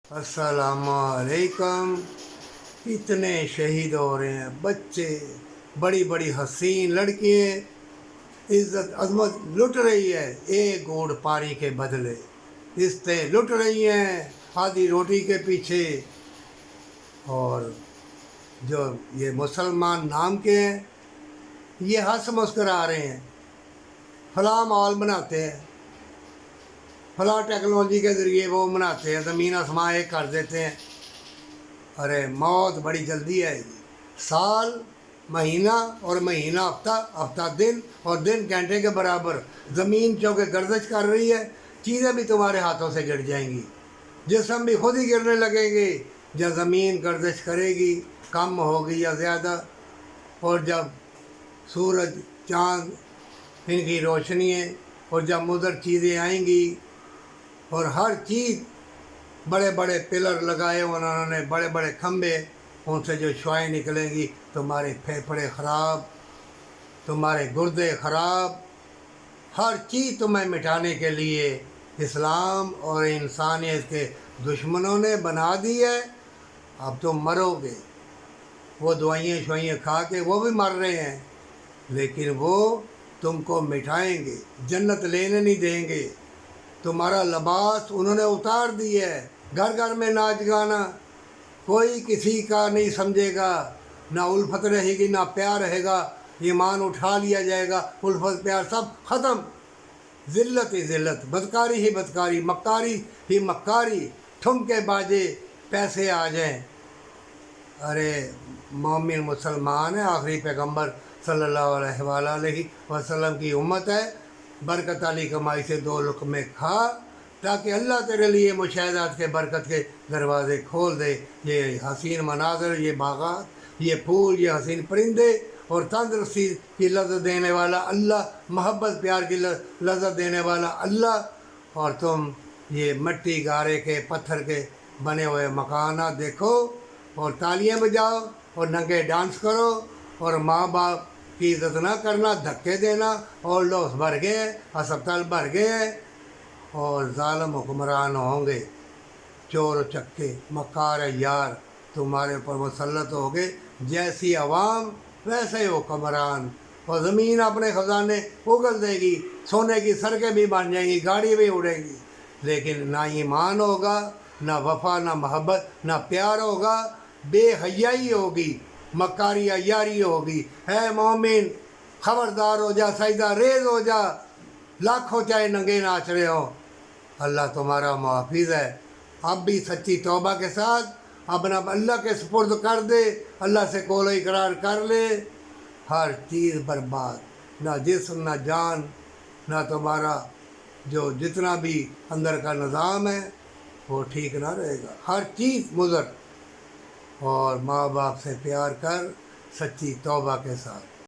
अस्सलामुअलैकुम। इतने शहीद हो रहे हैं बच्चे, बड़ी बड़ी हसीन लड़कियाँ, इज्जत अजमत लुट रही है एक घूंट पानी के बदले। रिश्ते लुट रही हैं आधी रोटी के पीछे। और जो ये मुसलमान नाम के हैं, ये हंस मुस्करा रहे हैं, फलां माल बनाते हैं, फलां टेक्नोलॉजी के ज़रिए वो बनाते हैं, ज़मीन आसमां एक कर देते हैं। अरे मौत बड़ी जल्दी आएगी। साल महीना और महीना हफ्ता, हफ्ता दिन और दिन घंटे के बराबर। ज़मीन चौके गर्दिश कर रही है, चीज़ें भी तुम्हारे हाथों से गिर जाएंगी, जिस्म भी खुद ही गिरने लगेंगे। जब ज़मीन गर्दिश करेगी, कम होगी या ज़्यादा, और जब सूरज चाँद इनकी रोशनियाँ और जब मुदर चीज़ें आएंगी, और हर चीज़ बड़े बड़े पिलर लगाए उन्होंने, बड़े बड़े खंभे, उनसे जो शुआएँ निकलेंगी, तुम्हारे फेफड़े ख़राब, तुम्हारे गुर्दे ख़राब, हर चीज़ तुम्हें मिटाने के लिए इस्लाम और इंसानियत के दुश्मनों ने बना दी है। अब तुम मरोगे। वो दवाइयाँ शवाइयाँ खा के वो भी मर रहे हैं, लेकिन वो तुमको मिटाएंगे, जन्नत लेने नहीं देंगे। तुम्हारा लिबास उन्होंने उतार दिया है। घर घर में नाच गाना, कोई किसी का नहीं समझेगा, ना उल्फत रहेगी ना प्यार रहेगा। ईमान उठा लिया जाएगा, उल्फत प्यार सब ख़त्म। ज़िल्लत ही ज़िल्लत, बदकारी ही बदकारी, मक्कारी ही मक्कारी, ठुमके बाजे पैसे आ जाएं। अरे मोमिन मुसलमान है, आखिरी पैगंबर सल्लल्लाहु अलैहि वसल्लम की उम्मत है। बरकत वाली कमाई से दो लुक़मे खा, ताकि अल्लाह तेरे लिए मुशाहिदात के बरकत के दरवाज़े खोल दे। ये हसीन मनाज़र, ये बागात, ये फूल, ये हसीन परिंदे, और तंदरुस्ती की लज़्ज़त देने वाला अल्लाह, मोहब्बत प्यार की लज़्ज़त देने वाला अल्लाह। और तुम ये मिट्टी गारे के पत्थर के बने हुए मकानात देखो, और तालियां बजाओ और नंगे डांस करो, और माँ बाप की इज़्ज़त ना करना, धक्के देना। और लोग भर गए हैं, अस्पताल भर गए हैं, और ज़ालिम हुक्मरान होंगे, चोर चक्के मकार यार तुम्हारे ऊपर मुसल्लत हो गए। जैसी अवाम वैसे ही हुक्मरान, और ज़मीन अपने ख़जाने उगल देगी, सोने की सड़कें भी बन जाएंगी, गाड़ी भी उड़ेगी, लेकिन ना ईमान होगा, ना वफा, ना मोहब्बत, ना प्यार होगा। बेहयाई होगी, मकारी अयारी होगी। है मोमिन, ख़बरदार हो जा, सजदा रेज हो जा, लाखों चाहे नंगे नाच रहे हो, अल्लाह तुम्हारा मुहाफ़िज़ है। अब भी सच्ची तौबा के साथ अपना अल्लाह के सुपुर्द कर दे, अल्लाह से कौल इकरार कर ले। हर चीज़ बर्बाद, ना जिस्म ना जान, ना तुम्हारा जो जितना भी अंदर का निज़ाम है वो ठीक ना रहेगा, हर चीज़ मुज़र। और माँ बाप से प्यार कर सच्ची तौबा के साथ।